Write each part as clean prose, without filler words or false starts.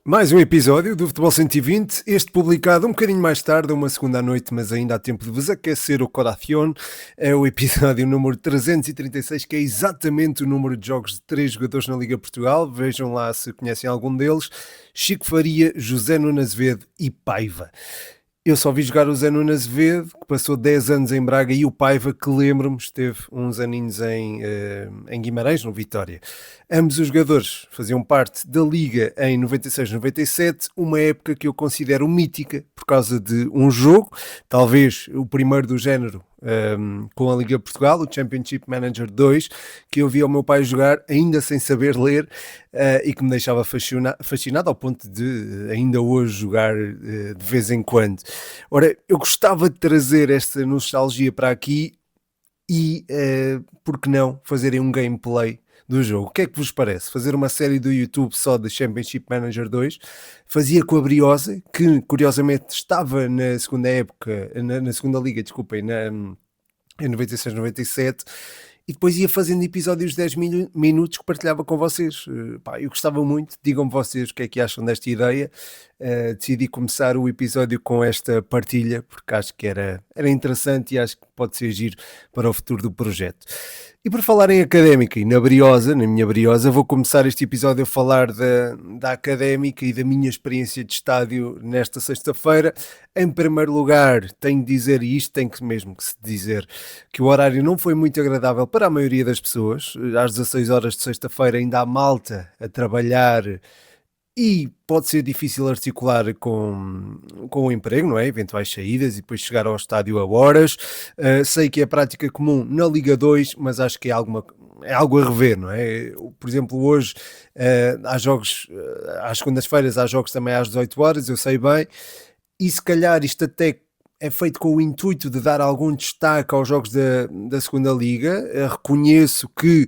Mais um episódio do Futebol 120, este publicado um bocadinho mais tarde, uma segunda à noite, mas ainda há tempo de vos aquecer o coração. É o episódio número 336, que é exatamente o número de jogos de 3 jogadores na Liga Portugal. Vejam lá se conhecem algum deles: Chico Faria, José Nuno Azevedo e Paiva. Eu só vi jogar o Zé Nuno Azevedo, que passou 10 anos em Braga, e o Paiva, que lembro-me, esteve uns aninhos em Guimarães, no Vitória. Ambos os jogadores faziam parte da Liga em 96-97, uma época que eu considero mítica por causa de um jogo, talvez o primeiro do género, com a Liga Portugal, o Championship Manager 2, que eu vi o meu pai jogar ainda sem saber ler, e que me deixava fascinado ao ponto de ainda hoje jogar de vez em quando. Ora, eu gostava de trazer esta nostalgia para aqui e, por que não, fazerem um gameplay do jogo. O que é que vos parece? Fazer uma série do YouTube só de Championship Manager 2. Fazia com a Briosa, que curiosamente estava na segunda época, na segunda liga, desculpem, em 96-97, e depois ia fazendo episódios de 10 minutos que partilhava com vocês. Eu gostava muito, digam-me vocês o que é que acham desta ideia. Decidi começar o episódio com esta partilha, porque acho que era interessante e acho que pode ser giro para o futuro do projeto. E por falar em Académica e na minha Briosa, vou começar este episódio a falar da Académica e da minha experiência de estádio nesta sexta-feira. Em primeiro lugar, tenho de dizer, e isto tem que mesmo que se dizer, que o horário não foi muito agradável para a maioria das pessoas. Às 16 horas de sexta-feira ainda há malta a trabalhar e pode ser difícil articular com o emprego, não é? Eventuais saídas e depois chegar ao estádio a horas. Sei que é prática comum na Liga 2, mas acho que é algo a rever, não é? Por exemplo, hoje há jogos, às segundas-feiras há jogos também às 18 horas, eu sei bem, e se calhar isto até é feito com o intuito de dar algum destaque aos jogos da segunda liga. Reconheço que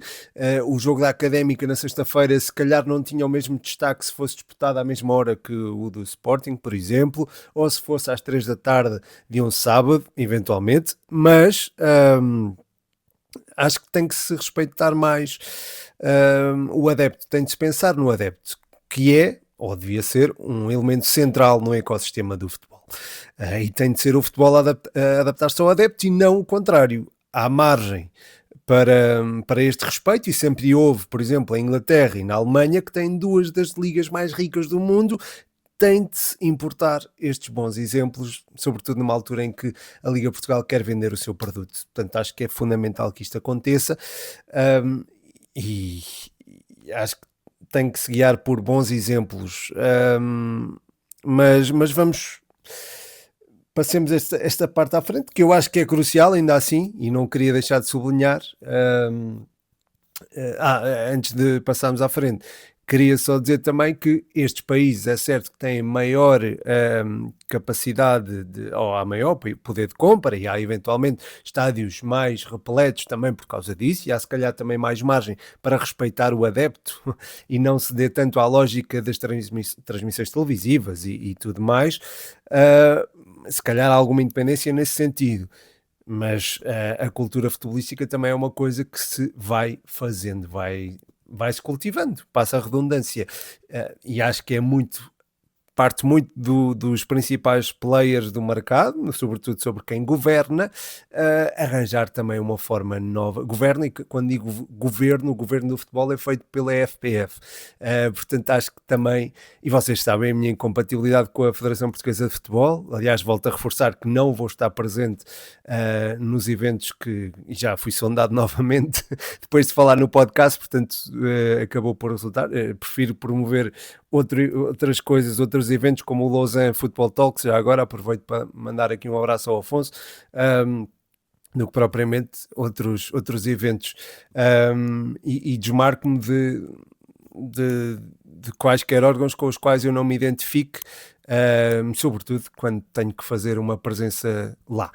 o jogo da Académica na sexta-feira se calhar não tinha o mesmo destaque se fosse disputado à mesma hora que o do Sporting, por exemplo, ou se fosse às 3 da tarde de um sábado, eventualmente, mas acho que tem que se respeitar mais o adepto, tem de se pensar no adepto, que é, ou devia ser, um elemento central no ecossistema do futebol. E tem de ser o futebol a adaptar-se ao adepto e não o contrário. Há margem para este respeito, e sempre houve, por exemplo, em Inglaterra e na Alemanha, que têm duas das ligas mais ricas do mundo. Tem de se importar estes bons exemplos, sobretudo numa altura em que a Liga Portugal quer vender o seu produto. Portanto, acho que é fundamental que isto aconteça, e acho que tem que se guiar por bons exemplos. Mas passemos esta parte à frente, que eu acho que é crucial ainda assim, e não queria deixar de sublinhar. Antes de passarmos à frente, queria só dizer também que estes países, é certo que têm maior capacidade, ou há maior poder de compra, e há eventualmente estádios mais repletos também por causa disso, e há se calhar também mais margem para respeitar o adepto e não ceder tanto à lógica das transmissões televisivas e tudo mais. Se calhar há alguma independência nesse sentido. Mas a cultura futebolística também é uma coisa que se vai fazendo, vai-se cultivando, passa a redundância, e acho que parte muito dos principais players do mercado, sobretudo sobre quem governa, arranjar também uma forma nova. Governa, e quando digo governo, o governo do futebol é feito pela FPF. Portanto, acho que também, e vocês sabem a minha incompatibilidade com a Federação Portuguesa de Futebol. Aliás, volto a reforçar que não vou estar presente nos eventos, que já fui sondado novamente depois de falar no podcast, portanto acabou por resultar. Prefiro promover outras coisas, outros eventos, como o Lausanne Football Talks. Já agora aproveito para mandar aqui um abraço ao Afonso, do que propriamente outros eventos, e desmarco-me de quaisquer órgãos com os quais eu não me identifique, sobretudo quando tenho que fazer uma presença lá.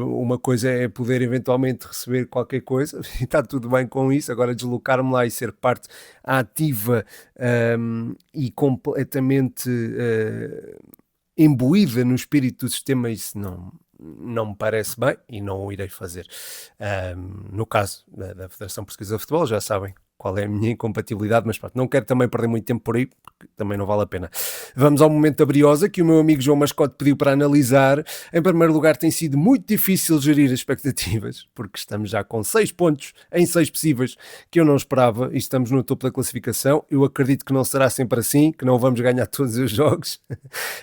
Uma coisa é poder eventualmente receber qualquer coisa e está tudo bem com isso. Agora, deslocar-me lá e ser parte ativa e completamente imbuída no espírito do sistema, isso não me parece bem e não o irei fazer. No caso da Federação Portuguesa de Futebol, já sabem qual é a minha incompatibilidade, mas pronto, não quero também perder muito tempo por aí, porque que também não vale a pena. Vamos ao momento da Briosa, que o meu amigo João Mascote pediu para analisar. Em primeiro lugar, tem sido muito difícil gerir as expectativas, porque estamos já com 6 pontos em 6 possíveis, que eu não esperava, e estamos no topo da classificação. Eu acredito que não será sempre assim, que não vamos ganhar todos os jogos,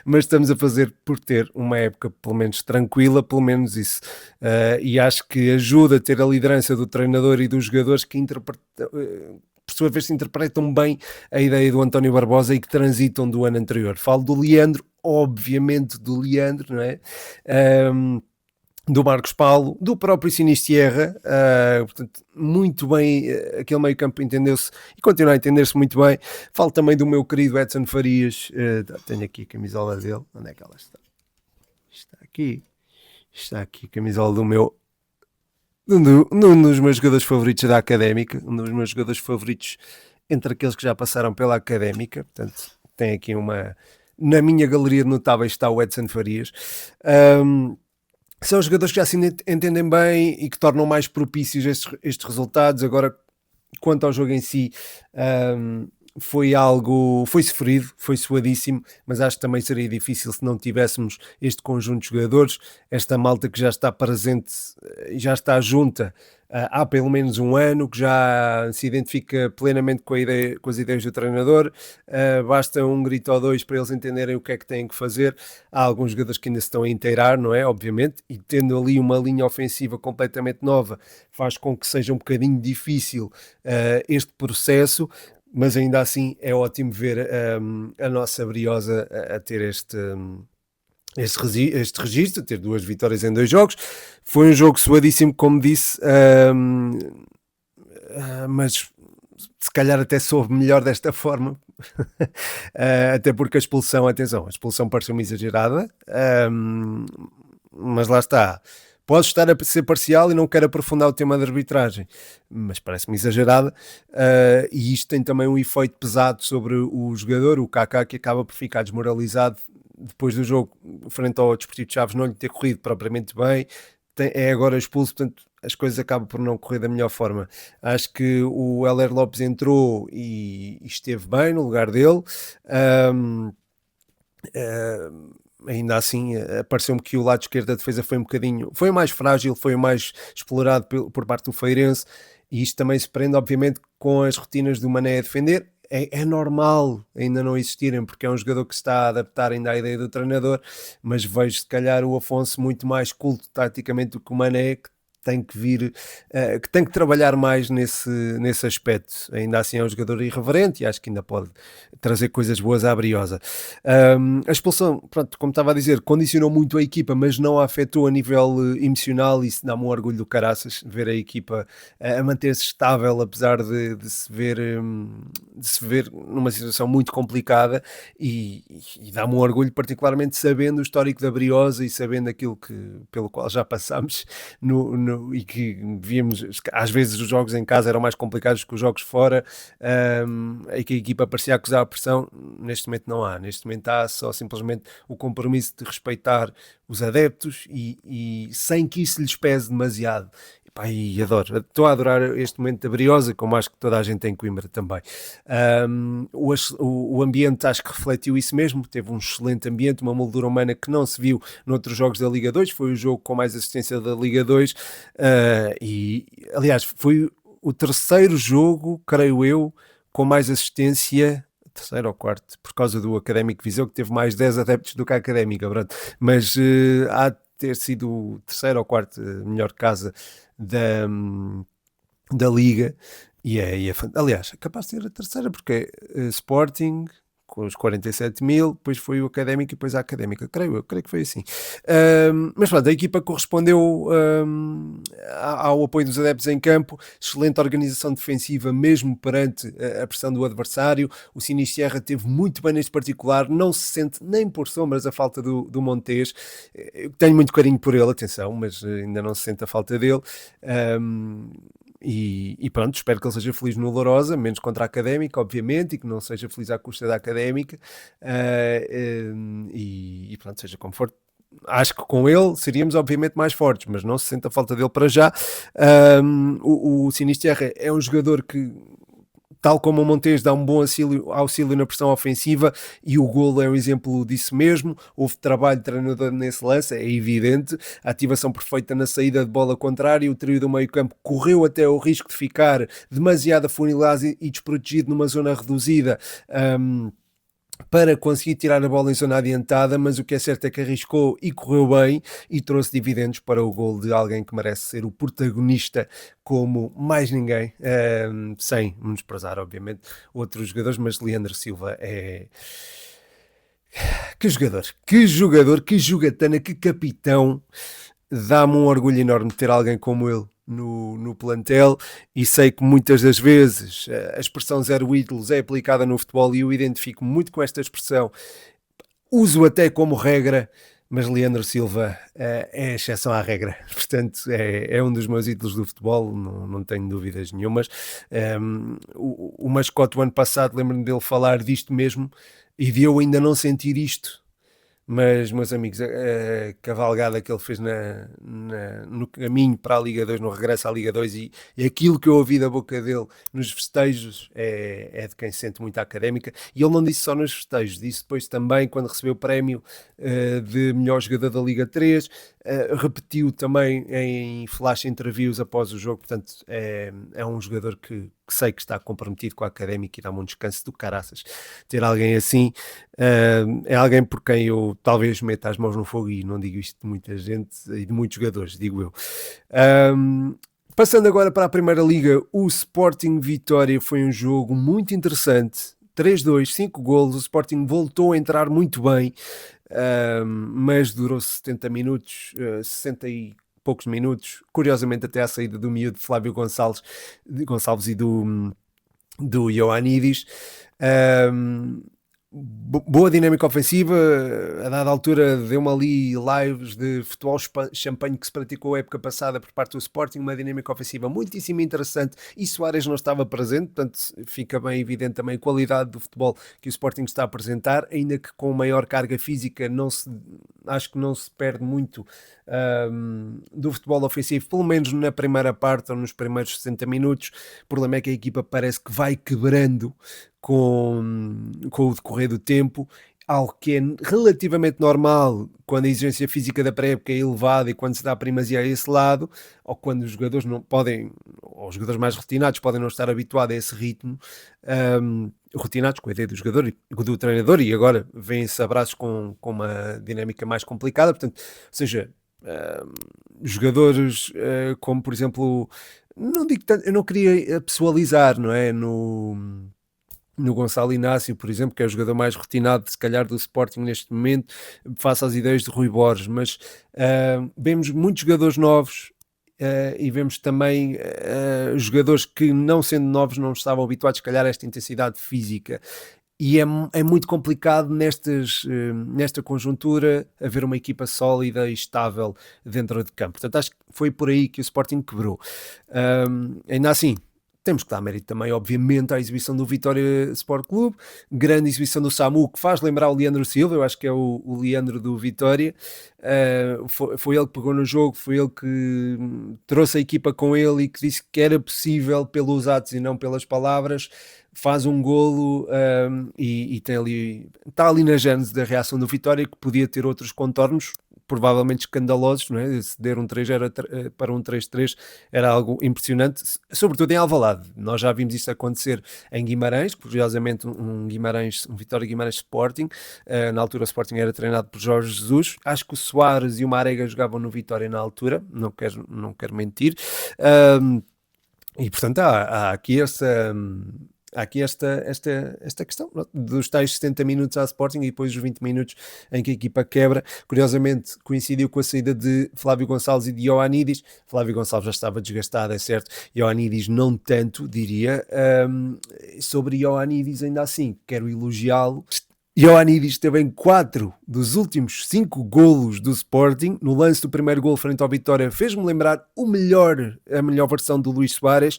mas estamos a fazer por ter uma época pelo menos tranquila, pelo menos isso. E acho que ajuda a ter a liderança do treinador e dos jogadores que por sua vez interpretam bem a ideia do António Barbosa e que transitam do ano anterior. Falo do Leandro, obviamente do Leandro, não é? Do Marcos Paulo, do próprio Sinistierra, portanto, muito bem, aquele meio campo entendeu-se e continua a entender-se muito bem. Falo também do meu querido Edson Farias, tenho aqui a camisola dele, onde é que ela está? Está aqui a camisola do meu, um dos meus jogadores favoritos da Académica, um dos meus jogadores favoritos entre aqueles que já passaram pela Académica, portanto, tem aqui na minha galeria de notáveis está o Edson Farias. São jogadores que já se entendem bem e que tornam mais propícios estes resultados. Agora, quanto ao jogo em si, foi sofrido, foi suadíssimo, mas acho que também seria difícil se não tivéssemos este conjunto de jogadores, esta malta que já está presente, já está junta há pelo menos um ano, que já se identifica plenamente com as ideias do treinador. Basta um grito ou dois para eles entenderem o que é que têm que fazer. Há alguns jogadores que ainda se estão a inteirar, não é? Obviamente, e tendo ali uma linha ofensiva completamente nova, faz com que seja um bocadinho difícil este processo, mas ainda assim é ótimo ver a nossa Briosa a ter este registro, ter 2 vitórias em 2 jogos. Foi um jogo suadíssimo, como disse, mas se calhar até soube melhor desta forma, até porque a expulsão pareceu-me exagerada, mas lá está. Posso estar a ser parcial e não quero aprofundar o tema da arbitragem, mas parece-me exagerada, e isto tem também um efeito pesado sobre o jogador, o Kaká, que acaba por ficar desmoralizado depois do jogo, frente ao Desportivo de Chaves, não lhe ter corrido propriamente bem, é agora expulso, portanto as coisas acabam por não correr da melhor forma. Acho que o Heller Lopes entrou e esteve bem no lugar dele. Ainda assim, pareceu-me que o lado esquerdo da defesa foi o mais frágil, foi o mais explorado por parte do Feirense, e isto também se prende obviamente com as rotinas do Mané a defender. É normal ainda não existirem, porque é um jogador que se está a adaptar ainda à ideia do treinador, mas vejo se calhar o Afonso muito mais culto taticamente do que o Mané, que tem que vir, que tem que trabalhar mais nesse aspecto. Ainda assim é um jogador irreverente e acho que ainda pode trazer coisas boas à Briosa. A expulsão, pronto, como estava a dizer, condicionou muito a equipa, mas não a afetou a nível emocional, e isso dá-me um orgulho do caraças, ver a equipa a manter-se estável, apesar de se ver numa situação muito complicada, e dá-me um orgulho particularmente sabendo o histórico da Briosa e sabendo aquilo pelo qual já passámos e que víamos, às vezes os jogos em casa eram mais complicados que os jogos fora, e que a equipa parecia acusar a pressão. Neste momento não há, neste momento há só simplesmente o compromisso de respeitar os adeptos e sem que isso lhes pese demasiado. E adoro, estou a adorar este momento da Briosa, como acho que toda a gente tem em Coimbra também. O ambiente acho que refletiu isso mesmo, teve um excelente ambiente, uma moldura humana que não se viu noutros jogos da Liga 2, foi o jogo com mais assistência da Liga 2, e aliás foi o terceiro jogo, creio eu, com mais assistência, terceiro ou quarto, por causa do Académico Viseu, que teve mais 10 adeptos do que a Académica, pronto. Mas há de ter sido o terceiro ou quarto melhor casa da Liga, aliás, é capaz de ser a terceira, porque é Sporting com os 47 mil, depois foi o Académico e depois a Académica, creio que foi assim. Mas pronto, a equipa correspondeu ao apoio dos adeptos em campo, excelente organização defensiva mesmo perante a pressão do adversário. O Sinistierra teve muito bem neste particular, não se sente nem por sombras a falta do Montes. Eu tenho muito carinho por ele, atenção, mas ainda não se sente a falta dele. E pronto, espero que ele seja feliz no Lourosa, menos contra a Académica, obviamente, e que não seja feliz à custa da Académica, e pronto, seja como for. Acho que com ele seríamos obviamente mais fortes, mas não se sente a falta dele para já. O Sinistierra é um jogador que tal como o Montes dá um bom auxílio na pressão ofensiva, e o golo é um exemplo disso mesmo. Houve trabalho de treinador nesse lance, é evidente, a ativação perfeita na saída de bola contrária, o trio do meio campo correu até o risco de ficar demasiado afunilado e desprotegido numa zona reduzida, para conseguir tirar a bola em zona adiantada, mas o que é certo é que arriscou e correu bem e trouxe dividendos para o gol de alguém que merece ser o protagonista como mais ninguém, sem menosprezar obviamente outros jogadores, mas Leandro Silva é... que jogador, que jogatana, que capitão. Dá-me um orgulho enorme ter alguém como ele no plantel, e sei que muitas das vezes a expressão zero ídolos é aplicada no futebol e eu identifico muito com esta expressão, uso até como regra, mas Leandro Silva é a exceção à regra, portanto é um dos meus ídolos do futebol, não tenho dúvidas nenhumas. O mascote o ano passado, lembro-me dele falar disto mesmo e de eu ainda não sentir isto. Mas, meus amigos, a cavalgada que ele fez no caminho para a Liga 2, no regresso à Liga 2, e aquilo que eu ouvi da boca dele nos festejos é de quem sente muito a Académica. E ele não disse só nos festejos, disse depois também quando recebeu o prémio de melhor jogador da Liga 3, repetiu também em flash interviews após o jogo. Portanto, é um jogador que sei que está comprometido com a Académica e dá-me um descanso do caraças. Ter alguém assim é alguém por quem eu talvez meta as mãos no fogo, e não digo isto de muita gente e de muitos jogadores, digo eu. Passando agora para a Primeira Liga, o Sporting Vitória foi um jogo muito interessante, 3-2, 5 golos, o Sporting voltou a entrar muito bem, mas durou 70 minutos, 60 e poucos minutos, curiosamente até à saída do miúdo Flávio Gonçalves e do Ioannidis. Boa dinâmica ofensiva, a dada altura deu-me ali lives de futebol champanhe que se praticou a época passada por parte do Sporting, uma dinâmica ofensiva muitíssimo interessante, e Soares não estava presente, portanto fica bem evidente também a qualidade do futebol que o Sporting está a apresentar, ainda que com maior carga física, acho que não se perde muito do futebol ofensivo, pelo menos na primeira parte ou nos primeiros 60 minutos. O problema é que a equipa parece que vai quebrando com o decorrer do tempo, algo que é relativamente normal quando a exigência física da pré-época é elevada e quando se dá primazia a esse lado, ou quando os jogadores não podem, ou os jogadores mais rotinados podem não estar habituados a esse ritmo, rotinados com a ideia do jogador e do treinador, e agora vêm-se abraços com uma dinâmica mais complicada. Portanto, ou seja, jogadores como por exemplo, não digo tanto, eu não queria pessoalizar, não é, no Gonçalo Inácio, por exemplo, que é o jogador mais rotinado, se calhar, do Sporting neste momento, face às ideias de Rui Borges, mas vemos muitos jogadores novos, e vemos também jogadores que, não sendo novos, não estavam habituados, se calhar, a esta intensidade física. E é muito complicado nesta conjuntura haver uma equipa sólida e estável dentro de campo. Portanto, acho que foi por aí que o Sporting quebrou. Ainda assim, temos que dar mérito também, obviamente, à exibição do Vitória Sport Clube, grande exibição do Samu, que faz lembrar o Leandro Silva, eu acho que é o Leandro do Vitória. Foi ele que pegou no jogo, foi ele que trouxe a equipa com ele e que disse que era possível pelos atos e não pelas palavras. Faz um golo, e está ali na gênese da reação do Vitória, que podia ter outros contornos, provavelmente escandalosos, não é? Ceder um 3-0 para um 3-3 era algo impressionante, sobretudo em Alvalade. Nós já vimos isso acontecer em Guimarães, curiosamente um Vitória Guimarães Sporting. Na altura o Sporting era treinado por Jorge Jesus. Acho que o Soares e o Marega jogavam no Vitória na altura, não quero mentir. E portanto há aqui esta questão dos tais 70 minutos à Sporting e depois os 20 minutos em que a equipa quebra. Curiosamente coincidiu com a saída de Flávio Gonçalves e de Ioannidis. Flávio Gonçalves já estava desgastado, é certo, Ioannidis não tanto, diria. Sobre Ioannidis, ainda assim, quero elogiá-lo. Ioannidis teve em 4 dos últimos 5 golos do Sporting. No lance do primeiro golo frente ao Vitória, fez-me lembrar a melhor versão do Luís Soares.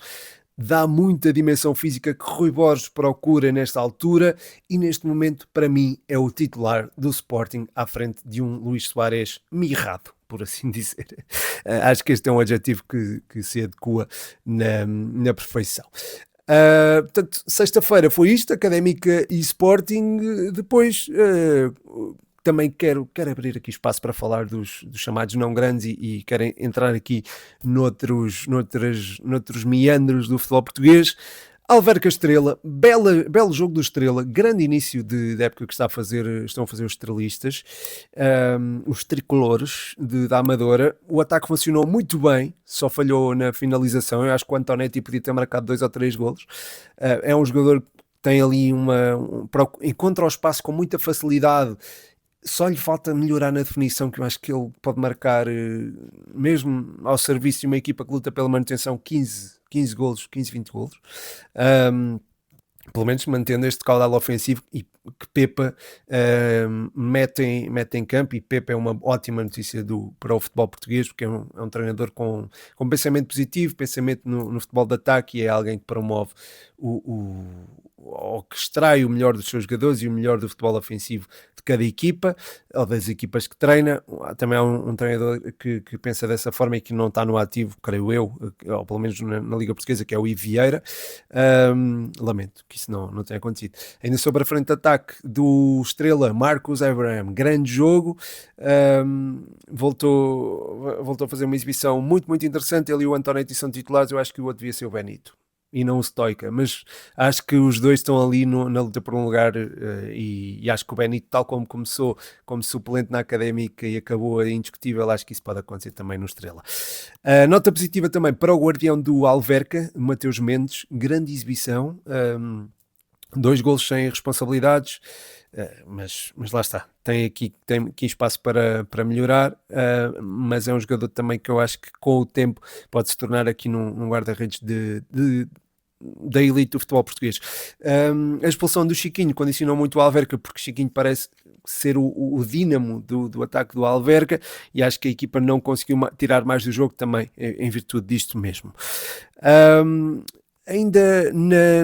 Dá muita dimensão física que Rui Borges procura nesta altura, e neste momento, para mim, é o titular do Sporting à frente de um Luís Soares mirrado, por assim dizer. Acho que este é um adjetivo que se adequa na perfeição. Portanto, sexta-feira foi isto, Académica e Sporting. Depois também quero abrir aqui espaço para falar dos chamados não grandes e quero entrar aqui noutros meandros do futebol português. Alverca Estrela, belo jogo do Estrela, grande início da época que estão a fazer os estrelistas, os tricolores da Amadora. O ataque funcionou muito bem, só falhou na finalização. Eu acho que o Antonetti podia ter marcado 2 ou 3 golos. É um jogador que tem ali encontra o espaço com muita facilidade. Só lhe falta melhorar na definição, que eu acho que ele pode marcar, mesmo ao serviço de uma equipa que luta pela manutenção, 15 golos, 15, 20 golos. Pelo menos mantendo este caudal ofensivo e que Pepa mete em campo. E Pepa é uma ótima notícia para o futebol português, porque é um treinador com pensamento positivo, pensamento no futebol de ataque, e é alguém que promove ou que extrai o melhor dos seus jogadores e o melhor do futebol ofensivo de cada equipa, ou das equipas que treina. Também há um treinador que pensa dessa forma e que não está no ativo, creio eu, ou pelo menos na Liga Portuguesa, que é o Ivo Vieira. Lamento que isso não tenha acontecido. Ainda sobre a frente de ataque do Estrela, Marcus Abraham, grande jogo, voltou a fazer uma exibição muito, muito interessante. Ele e o Antonetti são titulares. Eu acho que o outro devia ser o Benito e não o Stoica, mas acho que os dois estão ali na luta por um lugar, e acho que o Benito, tal como começou como suplente na Académica e acabou indiscutível, acho que isso pode acontecer também no Estrela. Nota positiva também para o guardião do Alverca, Mateus Mendes, grande exibição, 2 golos sem responsabilidades, mas lá está, tem aqui espaço para melhorar, mas é um jogador também que eu acho que com o tempo pode se tornar aqui num guarda-redes da elite do futebol português. A expulsão do Chiquinho condicionou muito o Alverca, porque Chiquinho parece ser o dínamo do ataque do Alverca, e acho que a equipa não conseguiu tirar mais do jogo também em virtude disto mesmo. Ainda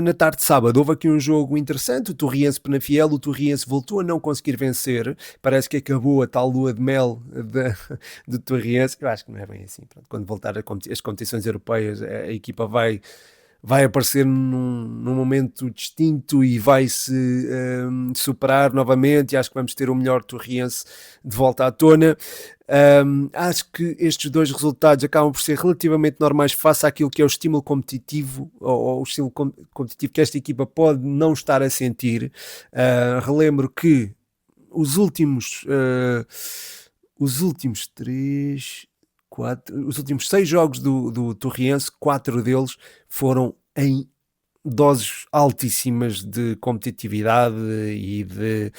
na tarde de sábado houve aqui um jogo interessante, o Torriense-Penafiel. O Torriense voltou a não conseguir vencer, parece que acabou a tal lua de mel do Torriense. Eu acho que não é bem assim. Pronto, quando voltar as competições europeias, a equipa vai aparecer num momento distinto e vai-se superar novamente, e acho que vamos ter o melhor Torriense de volta à tona. Acho que estes 2 resultados acabam por ser relativamente normais face àquilo que é o estímulo competitivo, ou o estímulo competitivo que esta equipa pode não estar a sentir. Relembro que os últimos 6 jogos do Torriense, 4 deles foram em doses altíssimas de competitividade e de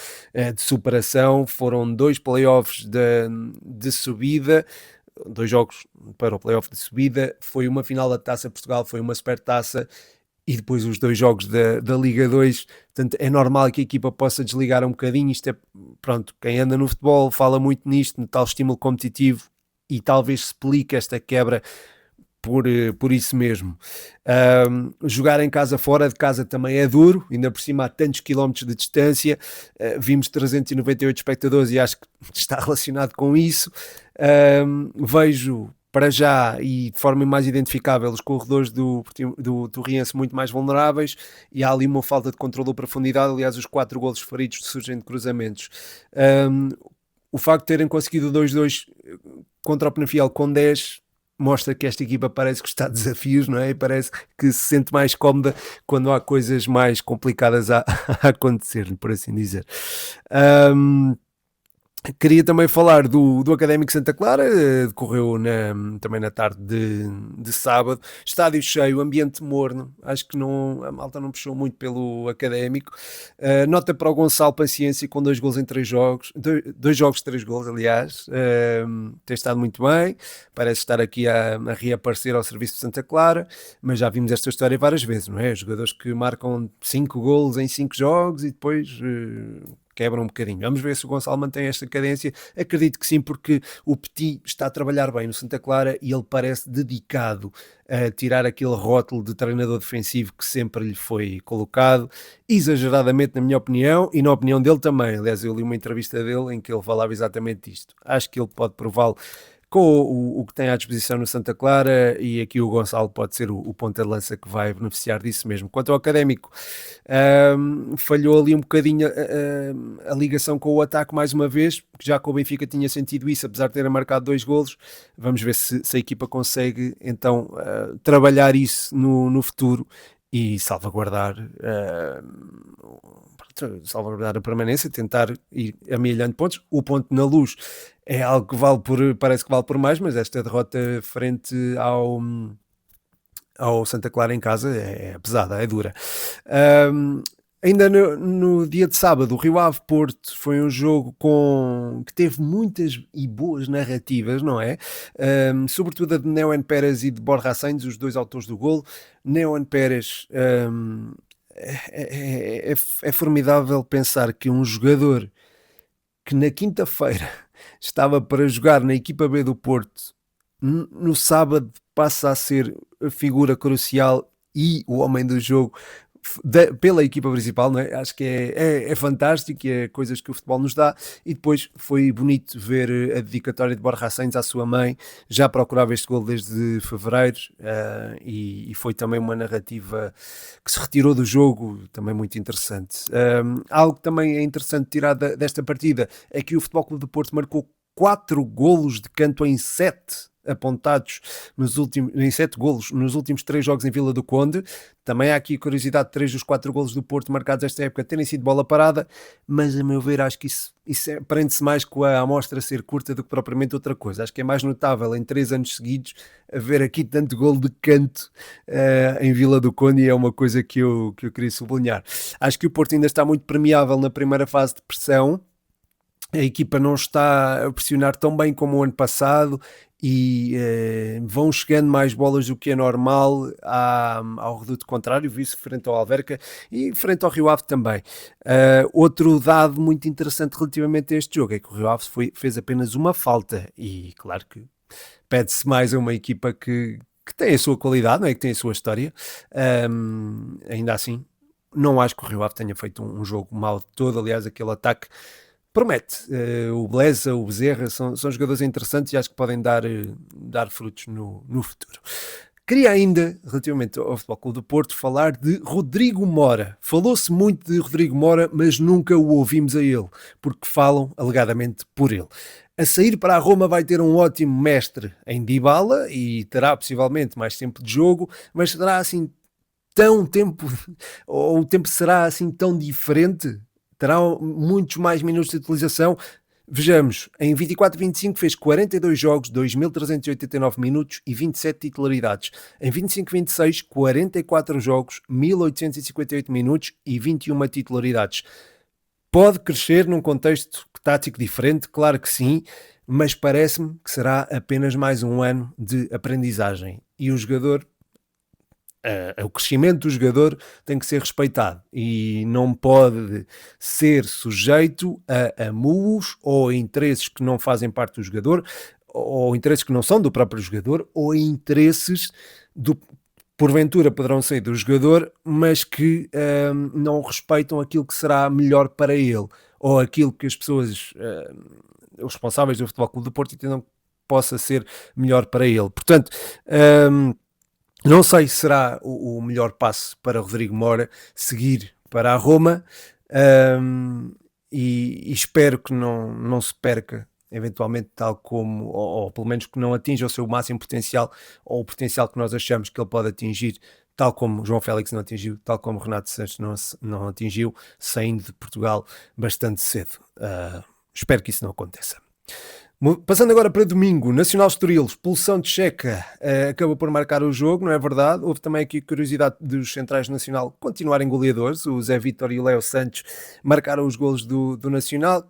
superação. Foram 2 playoffs de subida, 2 jogos para o playoff de subida, foi uma final da Taça Portugal, foi uma supertaça, e depois os 2 jogos da Liga 2. Portanto, é normal que a equipa possa desligar um bocadinho. Isto é, pronto, quem anda no futebol fala muito nisto, no tal estímulo competitivo, e talvez explique esta quebra por isso mesmo. Jogar em casa, fora de casa, também é duro, ainda por cima há tantos quilómetros de distância. Vimos 398 espectadores e acho que está relacionado com isso. Vejo para já, e de forma mais identificável, os corredores do Torriense muito mais vulneráveis, e há ali uma falta de controle da profundidade. Aliás, os 4 golos feridos surgem de cruzamentos. O facto de terem conseguido 2-2 contra o Penafiel com 10 mostra que esta equipa parece que está a desafios, não é? E parece que se sente mais cómoda quando há coisas mais complicadas a acontecer, por assim dizer. Queria também falar do Académico Santa Clara. Decorreu também na tarde de sábado, estádio cheio, ambiente morno. Acho que a malta não puxou muito pelo Académico. Nota para o Gonçalo Paciência, com 2 golos em 3 jogos, 2 jogos, 3 golos, aliás. Tem estado muito bem, parece estar aqui a reaparecer ao serviço de Santa Clara, mas já vimos esta história várias vezes, não é? Jogadores que marcam 5 golos em 5 jogos e depois quebram um bocadinho. Vamos ver se o Gonçalo mantém esta cadência. Acredito que sim, porque o Petit está a trabalhar bem no Santa Clara e ele parece dedicado a tirar aquele rótulo de treinador defensivo que sempre lhe foi colocado, exageradamente, na minha opinião, e na opinião dele também. Aliás, eu li uma entrevista dele em que ele falava exatamente isto. Acho que ele pode prová-lo com o que tem à disposição no Santa Clara, e aqui o Gonçalo pode ser o ponta de lança que vai beneficiar disso mesmo. Quanto ao Académico, falhou ali um bocadinho a ligação com o ataque mais uma vez, porque já com o Benfica tinha sentido isso, apesar de ter marcado 2 golos. Vamos ver se a equipa consegue então trabalhar isso no futuro e salvaguardar a permanência, tentar ir amealhando pontos. O ponto na Luz é algo que parece que vale por mais, mas esta derrota frente ao Santa Clara em casa é pesada, é dura. Ainda no dia de sábado, o Rio Ave Porto foi um jogo que teve muitas e boas narrativas, não é? Sobretudo a de Neuen Pérez e de Borja Sainz, os 2 autores do golo. Neuen Pérez, é formidável pensar que um jogador que na quinta-feira estava para jogar na equipa B do Porto, no sábado passa a ser a figura crucial e o homem do jogo pela equipa principal, não é? Acho que é fantástico, e é coisas que o futebol nos dá. E depois foi bonito ver a dedicatória de Borja Sainz à sua mãe, já procurava este gol desde fevereiro, e foi também uma narrativa que se retirou do jogo, também muito interessante. Algo que também é interessante tirar desta partida é que o Futebol Clube do Porto marcou 4 golos de canto em 7 apontados em 7 golos nos últimos 3 jogos em Vila do Conde. Também há aqui a curiosidade de 3 dos 4 golos do Porto marcados esta época terem sido bola parada, mas a meu ver acho que isso prende-se mais com a amostra ser curta do que propriamente outra coisa. Acho que é mais notável em 3 anos seguidos haver aqui tanto golo de canto em Vila do Conde, e é uma coisa que eu queria sublinhar. Acho que o Porto ainda está muito permeável na primeira fase de pressão. A equipa não está a pressionar tão bem como o ano passado, e vão chegando mais bolas do que é normal ao reduto contrário, visto frente ao Alverca e frente ao Rio Ave também. Outro dado muito interessante relativamente a este jogo é que o Rio Ave fez apenas uma falta, e claro que pede-se mais a uma equipa que tem a sua qualidade, não é? Que tem a sua história. Ainda assim, não acho que o Rio Ave tenha feito um jogo mau de todo. Aliás, aquele ataque promete. O Beleza, o Bezerra são jogadores interessantes e acho que podem dar frutos no futuro. Queria ainda, relativamente ao Futebol Clube do Porto, falar de Rodrigo Mora. Falou-se muito de Rodrigo Mora, mas nunca o ouvimos a ele, porque falam alegadamente por ele. A sair para a Roma vai ter um ótimo mestre em Dybala e terá possivelmente mais tempo de jogo, mas será assim ou o tempo será assim tão diferente? Terão muitos mais minutos de utilização. Vejamos, em 24-25 fez 42 jogos, 2.389 minutos e 27 titularidades. Em 25-26, 44 jogos, 1.858 minutos e 21 titularidades. Pode crescer num contexto tático diferente, claro que sim, mas parece-me que será apenas mais um ano de aprendizagem. E o jogador... o crescimento do jogador tem que ser respeitado e não pode ser sujeito a murros ou a interesses que não fazem parte do jogador, ou interesses que não são do próprio jogador, ou interesses porventura poderão ser do jogador, mas que não respeitam aquilo que será melhor para ele, ou aquilo que as pessoas, os responsáveis do Futebol Clube do Porto, entendam que possa ser melhor para ele. Portanto, não sei se será o melhor passo para Rodrigo Mora seguir para a Roma, e espero que não se perca, eventualmente, tal como, ou pelo menos que não atinja o seu máximo potencial, ou o potencial que nós achamos que ele pode atingir, tal como João Félix não atingiu, tal como Renato Sanches não atingiu, saindo de Portugal bastante cedo. Espero que isso não aconteça. Passando agora para domingo, Nacional Estoril, expulsão de Checa, acaba por marcar o jogo, não é verdade? Houve também aqui curiosidade dos centrais do Nacional continuarem goleadores, o Zé Vítor e o Léo Santos marcaram os golos do Nacional.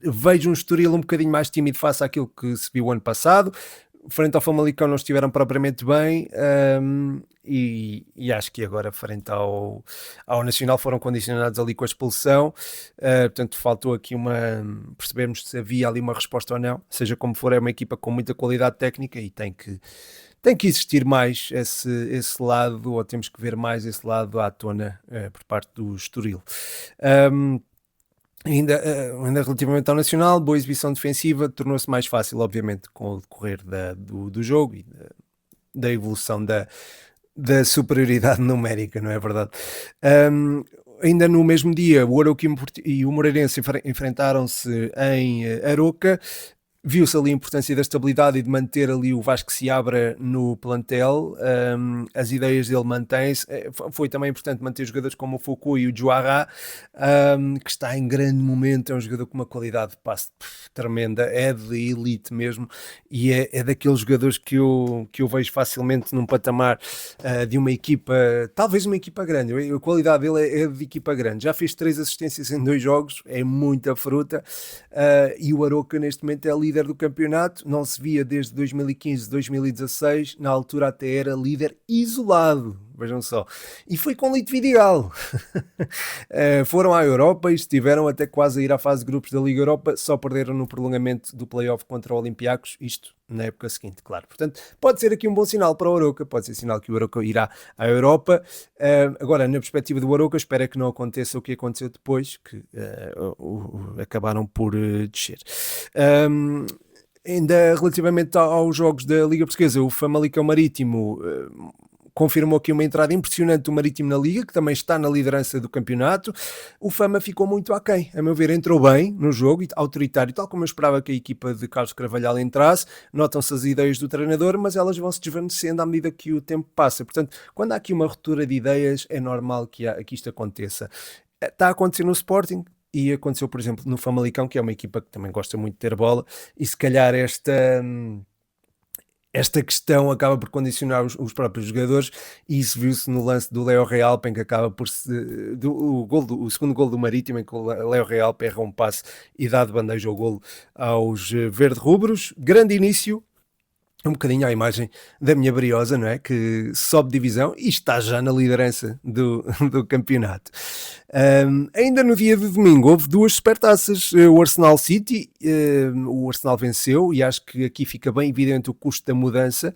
Vejo um Estoril um bocadinho mais tímido face àquilo que se viu o ano passado. Frente ao Famalicão não estiveram propriamente bem, e acho que agora frente ao Nacional foram condicionados ali com a expulsão. Portanto faltou aqui percebermos se havia ali uma resposta ou não. Seja como for, é uma equipa com muita qualidade técnica e tem que existir mais esse lado, ou temos que ver mais esse lado à tona por parte do Estoril. Ainda relativamente ao Nacional, boa exibição defensiva, tornou-se mais fácil, obviamente, com o decorrer do jogo e da evolução da superioridade numérica, não é verdade? Um, Ainda no mesmo dia, o Arouca e o Moreirense enfrentaram-se em Aroca. Viu-se ali a importância da estabilidade e de manter ali o Vasco Seabra no plantel. As ideias dele mantêm-se. Foi também importante manter jogadores como o Foucault e o Diarra, que está em grande momento. É um jogador com uma qualidade de passe tremenda, é de elite mesmo, e é daqueles jogadores que eu vejo facilmente num patamar de uma equipa, talvez uma equipa grande. A qualidade dele é de equipa grande. Já fez 3 assistências em 2 jogos, é muita fruta. E o Arouca neste momento é líder do campeonato, não se via desde 2015, 2016, na altura até era líder isolado, vejam só, e foi com Lito Vidigal. Foram à Europa e estiveram até quase a ir à fase de grupos da Liga Europa, só perderam no prolongamento do play-off contra o Olympiacos, isto na época seguinte, claro. Portanto, pode ser aqui um bom sinal para o Arouca, pode ser sinal que o Arouca irá à Europa. Agora, na perspectiva do Arouca, espero que não aconteça o que aconteceu depois, que acabaram por descer. Ainda relativamente aos jogos da Liga Portuguesa, o Famalicão Marítimo confirmou aqui uma entrada impressionante do Marítimo na Liga, que também está na liderança do campeonato. O Fama ficou muito aquém, a meu ver, entrou bem no jogo, autoritário, tal como eu esperava que a equipa de Carlos Carvalhal entrasse. Notam-se as ideias do treinador, mas elas vão se desvanecendo à medida que o tempo passa. Portanto, quando há aqui uma ruptura de ideias, é normal que isto aconteça. Está a acontecer no Sporting, e aconteceu, por exemplo, no Famalicão, que é uma equipa que também gosta muito de ter bola, e se calhar esta questão acaba por condicionar os próprios jogadores, e isso viu-se no lance do Léo Realpe, em que acaba por o segundo gol do Marítimo, em que o Léo Realpe erra um passe e dá de bandeja o golo aos verde-rubros. Grande início, um bocadinho à imagem da minha Briosa, não é? Que sobe divisão e está já na liderança do campeonato. Ainda no dia de domingo houve 2 supertaças. O Arsenal City, o Arsenal venceu, e acho que aqui fica bem evidente o custo da mudança,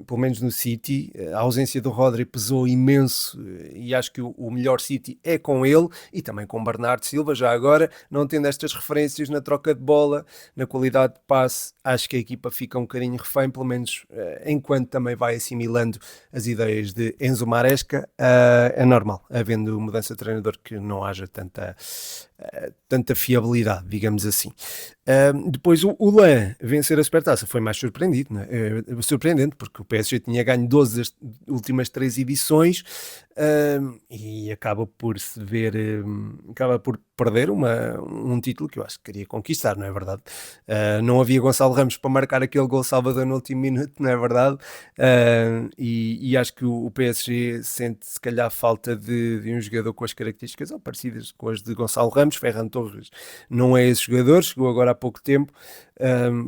pelo menos no City. A ausência do Rodri pesou imenso, e acho que o melhor City é com ele e também com Bernardo Silva. Já agora, não tendo estas referências na troca de bola, na qualidade de passe, acho que a equipa fica um bocadinho refém, pelo menos enquanto também vai assimilando as ideias de Enzo Maresca. É normal, havendo mudança de treinador, que não haja tanta fiabilidade, digamos assim. Depois o LAN vencer a Supertaça foi mais surpreendido, não é? Surpreendente, porque o PSG tinha ganho 12 das últimas 3 edições, e acaba por se ver, acaba por perder um título que eu acho que queria conquistar, não é verdade? Não havia Gonçalo Ramos para marcar aquele gol salvador no último minuto, não é verdade? E acho que o PSG sente se calhar falta de um jogador com as características ou parecidas com as de Gonçalo Ramos. Ferran Torres não é esse jogador, chegou agora há pouco tempo.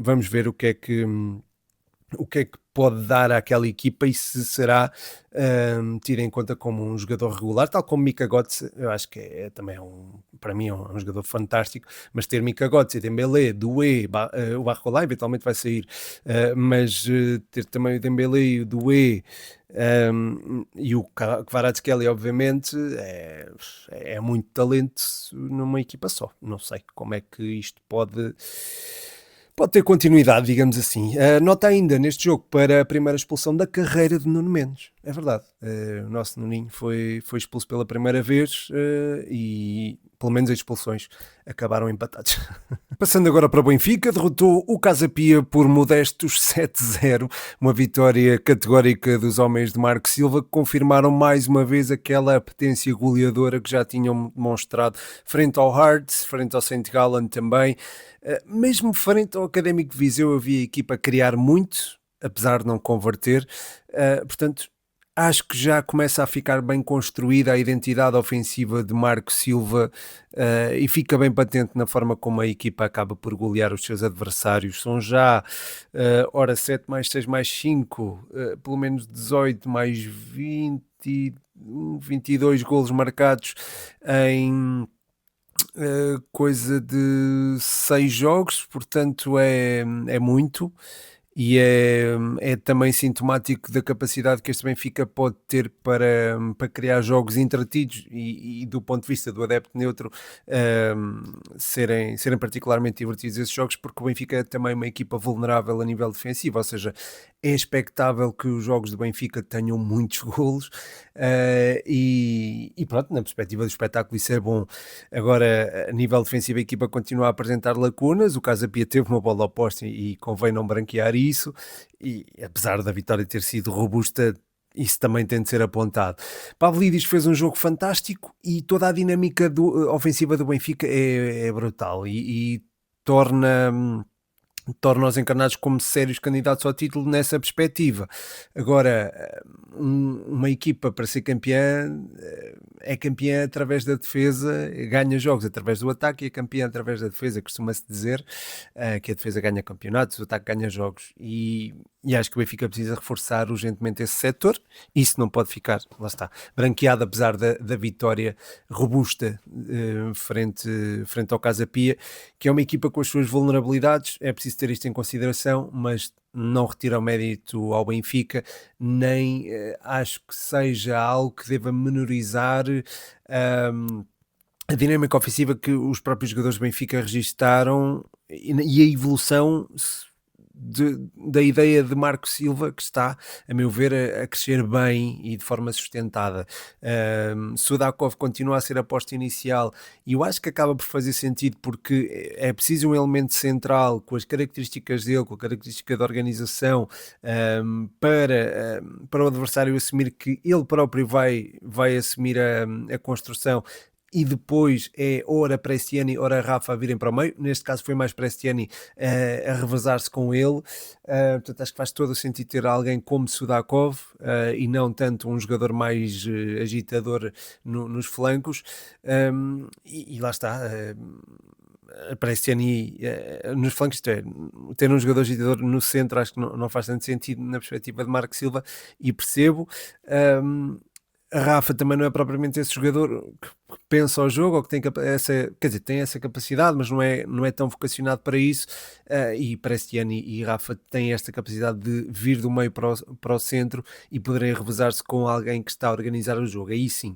Vamos ver o que é que pode dar àquela equipa, e se será tido em conta como um jogador regular, tal como Mika Götze. Eu acho que também para mim é um jogador fantástico, mas ter Mika Götze, Dembélé, Doué, o Barcola eventualmente vai sair, mas ter também o Dembélé e o Doué, e o Kvaratskhelia, obviamente, é muito talento numa equipa só. Não sei como é que isto pode ter continuidade, digamos assim. Nota ainda neste jogo para a primeira expulsão da carreira de Nuno Mendes. É verdade. O nosso Nuninho foi expulso pela primeira vez, e pelo menos as expulsões acabaram empatados. Passando agora para o Benfica, derrotou o Casa Pia por modestos 7-0, uma vitória categórica dos homens de Marco Silva, que confirmaram mais uma vez aquela apetência goleadora que já tinham demonstrado frente ao Hearts, frente ao St. Gallen também. Mesmo frente ao Académico de Viseu, eu vi a equipa criar muito, apesar de não converter. Portanto, acho que já começa a ficar bem construída a identidade ofensiva de Marco Silva, e fica bem patente na forma como a equipa acaba por golear os seus adversários. São já, ora, 7 mais 6 mais 5, pelo menos 18 mais 20, 22 golos marcados em coisa de 6 jogos, portanto é muito. e é também sintomático da capacidade que este Benfica pode ter para criar jogos entretidos e do ponto de vista do adepto neutro, serem particularmente divertidos esses jogos, porque o Benfica é também uma equipa vulnerável a nível defensivo, ou seja, é expectável que os jogos do Benfica tenham muitos golos, e pronto, na perspectiva do espetáculo isso é bom. Agora, a nível defensivo, a equipa continua a apresentar lacunas. O Casa Pia teve uma bola oposta e convém não branquear isso. E apesar da vitória ter sido robusta, isso também tem de ser apontado. Pavlidis fez um jogo fantástico e toda a dinâmica ofensiva do Benfica é brutal e torna. Torna os encarnados como sérios candidatos ao título nessa perspectiva. Agora, uma equipa para ser campeã é campeã através da defesa, ganha jogos através do ataque e é campeã através da defesa. Costuma-se dizer que a defesa ganha campeonatos, o ataque ganha jogos. E acho que o Benfica precisa reforçar urgentemente esse setor. Isso não pode ficar, lá está, branqueado, apesar da vitória robusta frente ao Casa Pia, que é uma equipa com as suas vulnerabilidades. É preciso ter isto em consideração, mas não retira o mérito ao Benfica, nem acho que seja algo que deva menorizar a dinâmica ofensiva que os próprios jogadores do Benfica registaram e a evolução da ideia de Marco Silva, que está, a meu ver, a crescer bem e de forma sustentada. Sudakov continua a ser a aposta inicial e eu acho que acaba por fazer sentido, porque é preciso um elemento central com as características dele, com a característica da organização, para o adversário assumir que ele próprio vai assumir a construção. E depois é ora Prestiani, ora Rafa a virem para o meio. Neste caso foi mais Prestiani a revezar-se com ele. Portanto, acho que faz todo o sentido ter alguém como Sudakov e não tanto um jogador mais agitador nos flancos. E lá está. Prestiani nos flancos, isto é, ter um jogador agitador no centro acho que não faz tanto sentido na perspectiva de Marco Silva, e percebo. A Rafa também não é propriamente esse jogador que pensa ao jogo ou que tem essa, quer dizer, tem essa capacidade, mas não é tão vocacionado para isso. E Prestiani e Rafa têm esta capacidade de vir do meio para o centro e poderem revezar-se com alguém que está a organizar o jogo. Aí sim.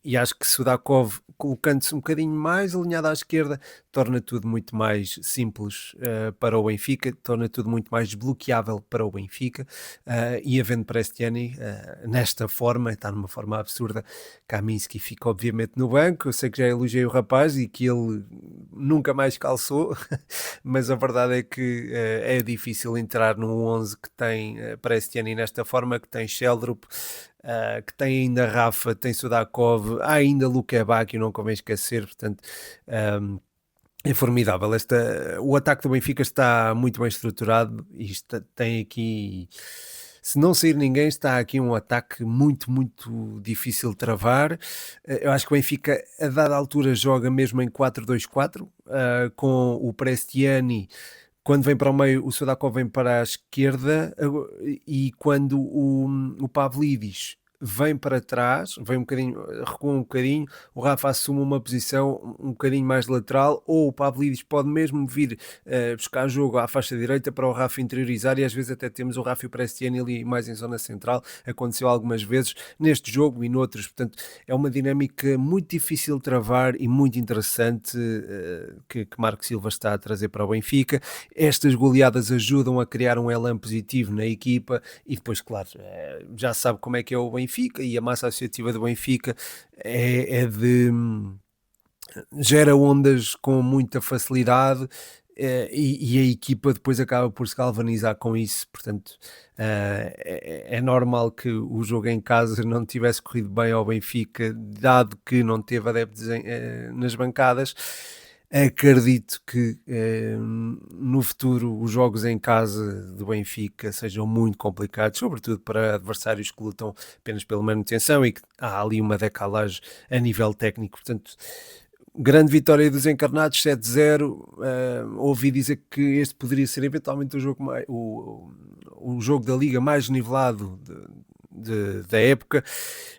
E acho que Sudakov, colocando-se um bocadinho mais alinhado à esquerda, torna tudo muito mais simples para o Benfica, torna tudo muito mais desbloqueável para o Benfica. E havendo Prestiani nesta forma, está numa forma absurda, Kaminski fica obviamente no banco. Eu sei que já elogiei o rapaz e que ele nunca mais calçou, mas a verdade é que é difícil entrar num 11 que tem Prestiani nesta forma, que tem Sheldrup, que tem ainda Rafa, tem Sudakov, há ainda Lukebak, não convém esquecer. Portanto, é formidável. O ataque do Benfica está muito bem estruturado e tem aqui, se não sair ninguém, está aqui um ataque muito, muito difícil de travar. Eu acho que o Benfica, a dada altura, joga mesmo em 4-2-4, com o Prestiani. Quando vem para o meio, o Sudakov vem para a esquerda, e quando o Pavlidis vem para trás, vem um bocadinho, recua um bocadinho, o Rafa assume uma posição um bocadinho mais lateral, ou o Pavlidis pode mesmo vir buscar jogo à faixa direita para o Rafa interiorizar, e às vezes até temos o Rafa e o Prestiani ali mais em zona central. Aconteceu algumas vezes neste jogo e noutros. Portanto, é uma dinâmica muito difícil de travar e muito interessante que Marco Silva está a trazer para o Benfica. Estas goleadas ajudam a criar um elan positivo na equipa e depois, claro, já sabe como é que é o Benfica, e a massa associativa do Benfica gera ondas com muita facilidade, e a equipa depois acaba por se galvanizar com isso. Portanto, é normal que o jogo em casa não tivesse corrido bem ao Benfica, dado que não teve adeptos nas bancadas. Acredito que no futuro os jogos em casa do Benfica sejam muito complicados, sobretudo para adversários que lutam apenas pela manutenção e que há ali uma decalagem a nível técnico. Portanto, grande vitória dos encarnados, 7-0. Ouvi dizer que este poderia ser eventualmente o jogo da Liga mais nivelado da época.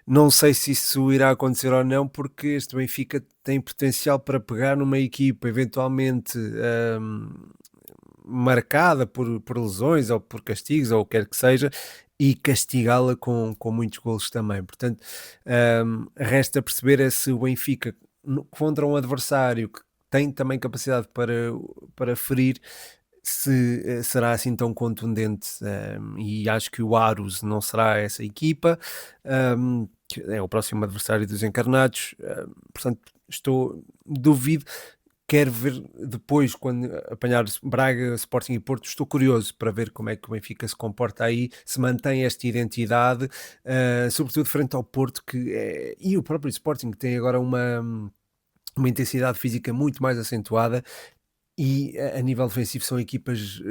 Não sei se isso irá acontecer ou não, porque este Benfica tem potencial para pegar numa equipa eventualmente marcada por lesões ou por castigos ou o que quer que seja, e castigá-la com muitos golos também. Portanto, resta perceber é se o Benfica, contra um adversário que tem também capacidade para ferir, se será assim tão contundente. E acho que o Aros não será essa equipa, que é o próximo adversário dos encarnados. Portanto, duvido. Quero ver depois, quando apanhar Braga, Sporting e Porto, estou curioso para ver como é que o Benfica se comporta aí, se mantém esta identidade, sobretudo frente ao Porto, e o próprio Sporting, que tem agora uma intensidade física muito mais acentuada, e a nível defensivo são equipas,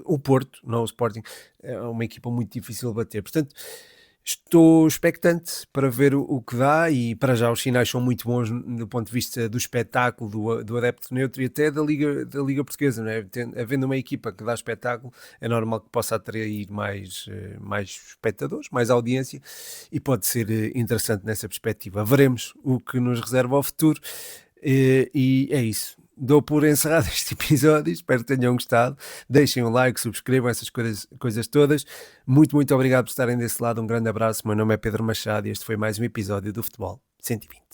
o Porto, não o Sporting, é uma equipa muito difícil de bater. Portanto, estou expectante para ver o que dá, e para já os sinais são muito bons do ponto de vista do espetáculo, do adepto neutro, e até da Liga Portuguesa, não é? Havendo uma equipa que dá espetáculo, é normal que possa atrair mais espectadores, mais audiência, e pode ser interessante nessa perspectiva. Veremos o que nos reserva ao futuro. E é isso. Dou por encerrado este episódio, espero que tenham gostado. Deixem um like, subscrevam essas coisas todas. Muito, muito obrigado por estarem desse lado. Um grande abraço. Meu nome é Pedro Machado e este foi mais um episódio do Futebol 120.